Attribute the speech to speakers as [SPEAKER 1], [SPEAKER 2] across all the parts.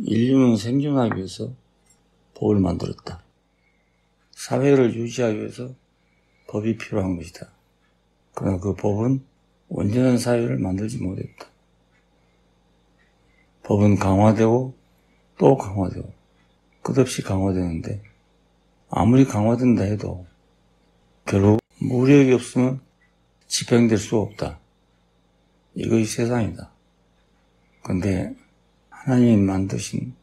[SPEAKER 1] 인류는 생존하기 위해서 법을 만들었다. 사회를 유지하기 위해서 법이 필요한 것이다. 그러나 그 법은 온전한 사회를 만들지 못했다. 법은 강화되고 또 강화되고 끝없이 강화되는데 아무리 강화된다 해도 결국 무력이 없으면 집행될 수 없다. 이것이 세상이다. 그런데 하나님이 만드신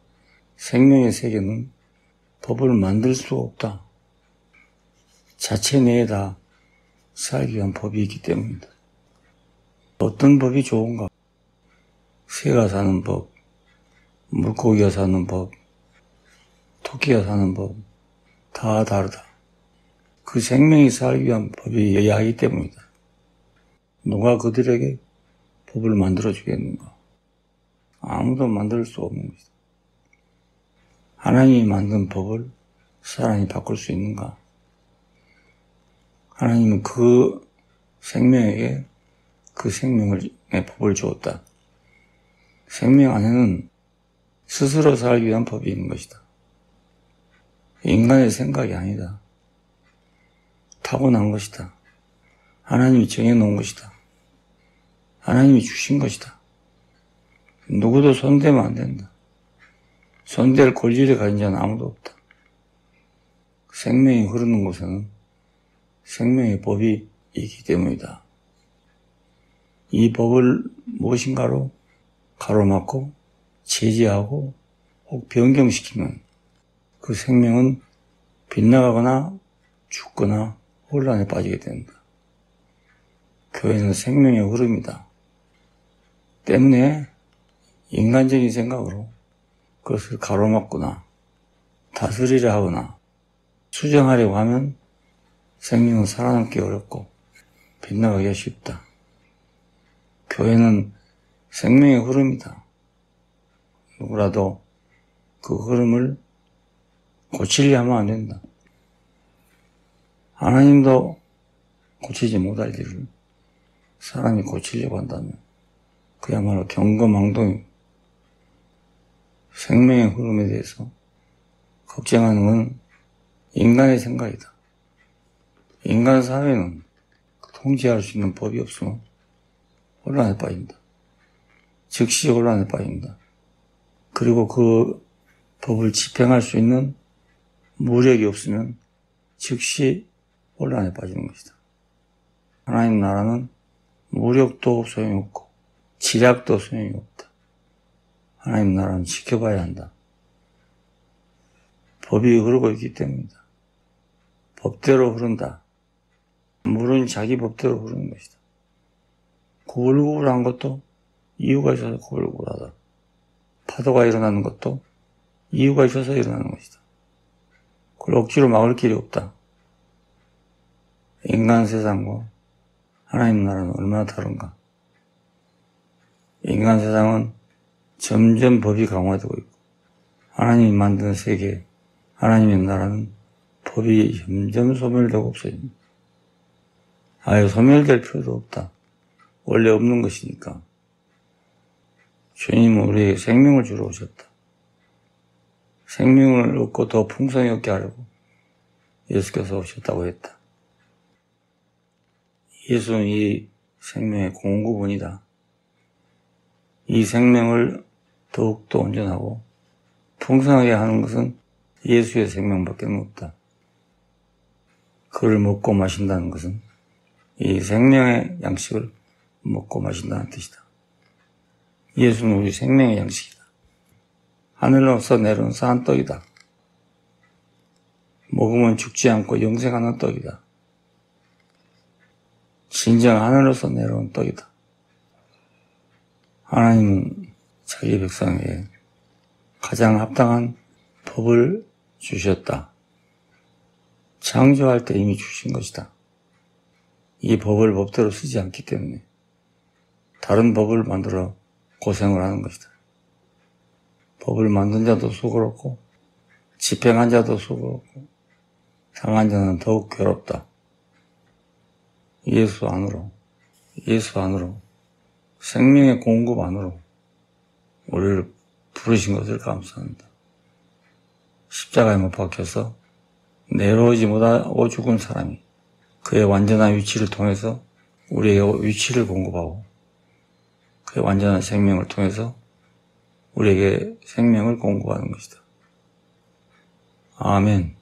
[SPEAKER 1] 생명의 세계는 법을 만들 수 없다. 자체 내에 다 살기 위한 법이 있기 때문이다. 어떤 법이 좋은가? 새가 사는 법, 물고기가 사는 법, 토끼가 사는 법, 다 다르다. 그 생명이 살기 위한 법이 야하기 때문이다. 누가 그들에게 법을 만들어 주겠는가? 아무도 만들 수 없는 것이다. 하나님이 만든 법을 사람이 바꿀 수 있는가? 하나님은 그 생명에게 그 생명의 법을 주었다. 생명 안에는 스스로 살기 위한 법이 있는 것이다. 인간의 생각이 아니다. 타고난 것이다. 하나님이 정해놓은 것이다. 하나님이 주신 것이다. 누구도 손대면 안 된다. 손댈 권리를 가진 자는 아무도 없다. 생명이 흐르는 곳에는 생명의 법이 있기 때문이다. 이 법을 무엇인가로 가로막고 제지하고 혹 변경시키면 그 생명은 빗나가거나 죽거나 혼란에 빠지게 된다. 교회는 생명의 흐름이다. 때문에 인간적인 생각으로 그것을 가로막거나 다스리려 하거나 수정하려고 하면 생명은 살아남기 어렵고 빗나가기가 쉽다. 교회는 생명의 흐름이다. 누구라도 그 흐름을 고치려 하면 안 된다. 하나님도 고치지 못할 일을 사람이 고치려고 한다면 그야말로 경거망동이고 생명의 흐름에 대해서 걱정하는 건 인간의 생각이다. 인간 사회는 통제할 수 있는 법이 없으면 혼란에 빠진다. 즉시 혼란에 빠진다. 그리고 그 법을 집행할 수 있는 무력이 없으면 즉시 혼란에 빠지는 것이다. 하나님 나라는 무력도 소용이 없고 지략도 소용이 없다. 하나님 나라는 지켜봐야 한다. 법이 흐르고 있기 때문이다. 법대로 흐른다. 물은 자기 법대로 흐르는 것이다. 구불구불한 것도 이유가 있어서 구불구불하다. 파도가 일어나는 것도 이유가 있어서 일어나는 것이다. 그걸 억지로 막을 길이 없다. 인간 세상과 하나님 나라는 얼마나 다른가. 인간 세상은 점점 법이 강화되고 있고 하나님이 만든 세계, 하나님의 나라는 법이 점점 소멸되고 없어집니다. 아예 소멸될 필요도 없다. 원래 없는 것이니까. 주님은 우리에게 생명을 주러 오셨다. 생명을 얻고 더 풍성히 얻게 하려고 예수께서 오셨다고 했다. 예수는 이 생명의 공급원이다. 이 생명을 더욱더 온전하고 풍성하게 하는 것은 예수의 생명밖에 없다. 그를 먹고 마신다는 것은 이 생명의 양식을 먹고 마신다는 뜻이다. 예수는 우리 생명의 양식이다. 하늘로서 내려온 산 떡이다. 먹으면 죽지 않고 영생하는 떡이다. 진정 하늘로서 내려온 떡이다. 하나님은 자기 백성에게 가장 합당한 법을 주셨다. 창조할 때 이미 주신 것이다. 이 법을 법대로 쓰지 않기 때문에 다른 법을 만들어 고생을 하는 것이다. 법을 만든 자도 수고롭고 집행한 자도 수고롭고 당한 자는 더욱 괴롭다. 예수 안으로 생명의 공급 안으로 우리를 부르신 것을 감사합니다. 십자가에 못 박혀서 내려오지 못하고 죽은 사람이 그의 완전한 위치를 통해서 우리에게 위치를 공급하고 그의 완전한 생명을 통해서 우리에게 생명을 공급하는 것이다. 아멘.